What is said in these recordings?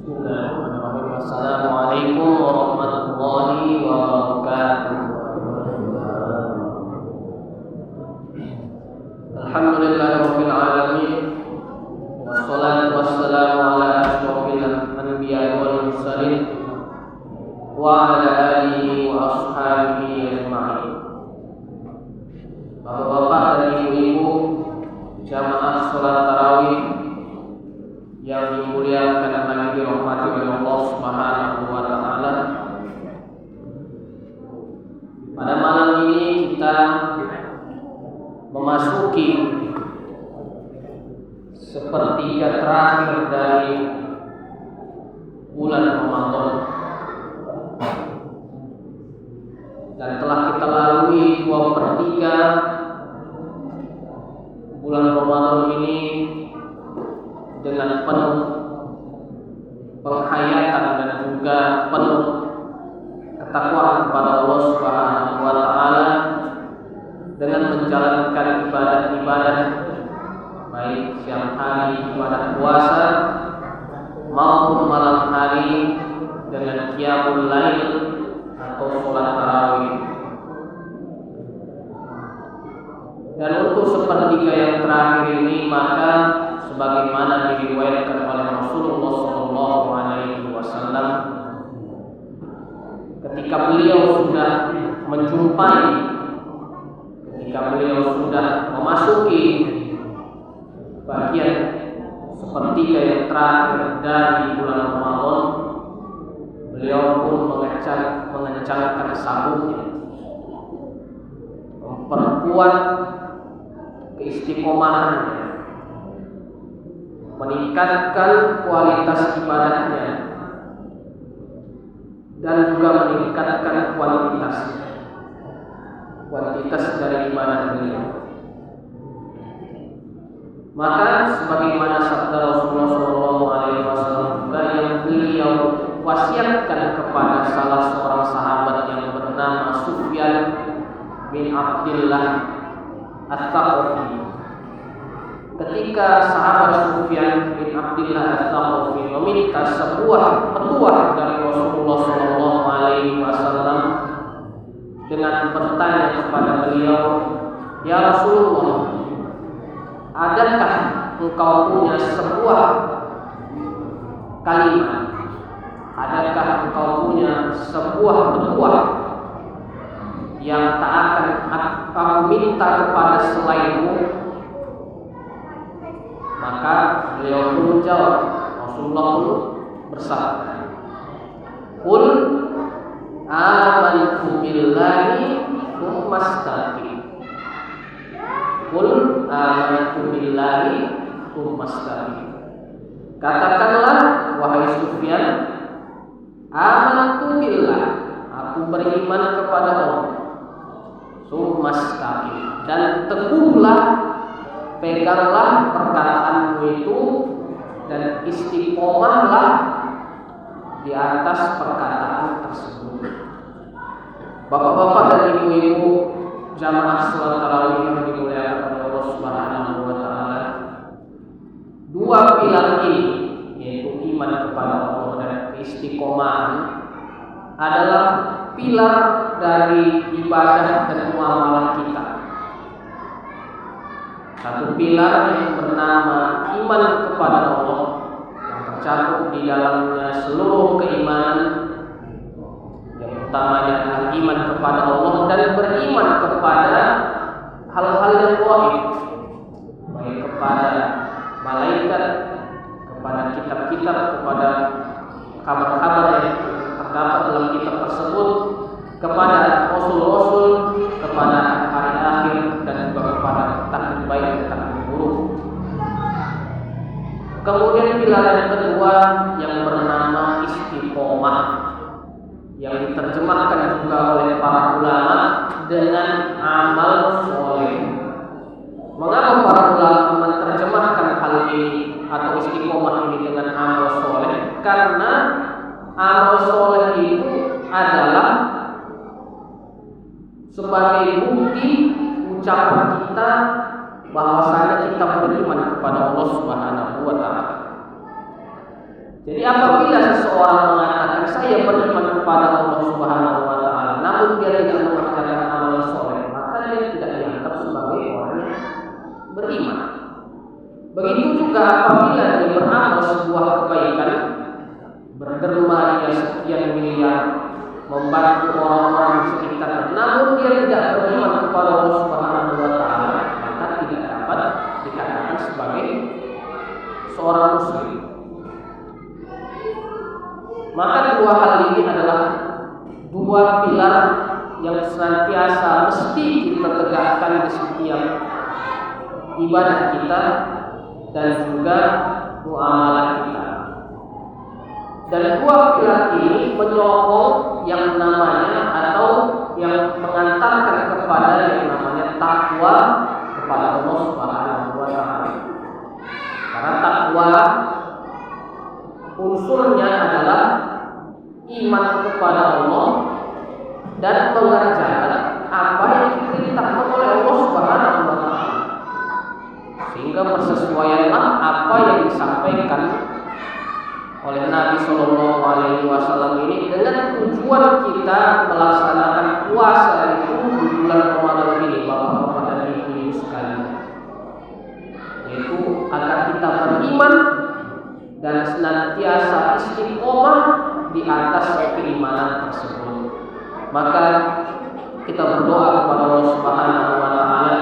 Bismillahirrahmanirrahim. Assalamualaikum warahmatullahi wabarakatuh. Alhamdulillahirabbil alamin. Wassalatu wassalamu ala asyrofil anbiya'i wal mursalin wa ala alihi wa ashabihi ajma'in. Bapak-bapak dan ibu-ibu jamaah salat tarawih yang dimuliakan dan lagi dirahmati oleh Allah Subhanahu wa taala. Pada malam ini kita memasuki sepertiga terakhir dari bulan Ramadan, dan telah kita lalui 2/3 bulan Ramadan ini dengan penuh penghayatan dan juga penuh ketakwaan kepada Allah Subhanahu wa taala dengan menjalankan ibadah-ibadah baik siang hari ibadah puasa maupun malam hari dengan qiyamul lail atau salat tarawih. Dan untuk sepertiga yang terakhir ini, maka sebagaimana diriwayatkan oleh Rasulullah SAW, ketika beliau sudah menjumpai, ketika beliau sudah memasuki bagian sepertiga yang terakhir dari bulan Ramadan, beliau pun mengencangkan sabuknya, memperkuat keistiqomahannya, meningkatkan kualitas ibadahnya, dan juga meningkatkan kuantitas dari ibadah beliau. Maka sebagaimana sabda Rasulullah SAW juga yang beliau wasiatkan kepada salah seorang sahabat yang bernama Sufyan bin Abdullah Ats-Tsaqafi. Ketika sahabat Sufyan bin Abdullah Ats-Tsaqafi meminta sebuah petuah dari Rasulullah SAW dengan bertanya kepada beliau, "Ya Rasulullah, adakah engkau punya sebuah kalimat? Adakah engkau punya sebuah petuah yang tak akan aku minta kepada selainmu?" Maka beliau pun menjawab, Rasulullah pun bersabda, "Qul amantu billahi tsumma istaqim." Qul amantu billahi tsumma istaqim. Katakanlah wahai Sufyan, amantu billah, aku beriman kepada Allah, tsumma istaqim, dan teguhlah, peganglah perkataanmu itu dan istiqomahlah di atas perkataan tersebut. Bapak-bapak dan ibu-ibu jamaah salat tarawih yang dimuliakan oleh Allah Subhanahu wa taala, dua pilar ini, yaitu iman kepada Allah dan istiqomahan, adalah pilar dari ibadah dan muamalah kita. Satu pilar yang bernama iman kepada Allah, yang tercakup di dalamnya seluruh keimanan, yang utamanya adalah iman kepada Allah dan beriman kepada hal-hal yang gaib, baik kepada malaikat, kepada kitab-kitab, kepada kabar-kabar yang terdapat dalam kitab tersebut, kepada rasul-rasul, kepada hari akhir, dan juga kepada takdir baik dan takdir buruk. Kemudian pilar yang kedua yang bernama istiqomah, yang diterjemahkan juga oleh para ulama dengan amal soleh. Mengapa para ulama menerjemahkan hal ini atau istiqomah ini dengan amal soleh? Karena amal soleh itu adalah sebagai bukti ucapan kita bahwasanya kita beriman kepada Allah Subhanahu wa taala. Jadi apabila seseorang mengatakan saya beriman kepada Allah Subhanahu wa taala, namun dia tidak mengerjakan amalan soleh, maka dia tidak dianggap sebagai orang yang beriman. Begitu juga apabila dia beramal sebuah kebaikan, berderma dia sekian miliar, membantu orang-orang di sekitarnya, namun dia tidak beriman kepada Allah Subhanahu wa taala, maka tidak dapat dikatakan sebagai seorang muslim. Maka dua hal ini adalah dua pilar yang senantiasa mesti kita tegakkan di setiap ibadah kita dan juga muamalah kita. Dan dua pilar ini menyokong yang namanya atau yang mengantarkan kepada yang namanya takwa kepada Allah Subhanahu wa taala. Karena takwa unsurnya adalah iman kepada Allah dan mengerjakan apa yang diperintahkan oleh Allah Subhanahu wa taala. Sehingga bersesuaianlah apa yang disampaikan oleh Nabi Shallallahu Alaihi Wasallam ini dengan tujuan kita melaksanakan puasa itu di bulan Ramadan ini, Bapak-bapak dan Ibu sekalian, yaitu agar kita beriman dan senantiasa istiqomah di atas keimanan tersebut. Maka kita berdoa kepada Allah Subhanahu wa taala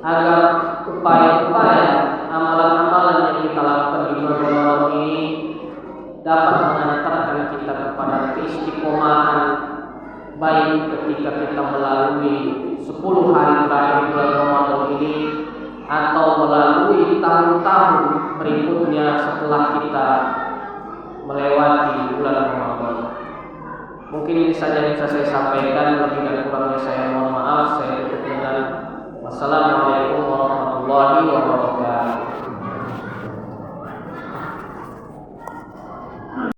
agar upaya-upaya amalan-amalan yang kita lakukan di bulan Ramadan ini dapat mengantarkan kita kepada keistiqomahan, baik ketika kita melalui 10 hari terakhir bulan Ramadan ini atau melalui tahun-tahun berikutnya setelah kita melewati bulan Ramadan. Mungkin ini saja yang bisa saya sampaikan, lebih dan kurangnya saya mohon maaf. Saya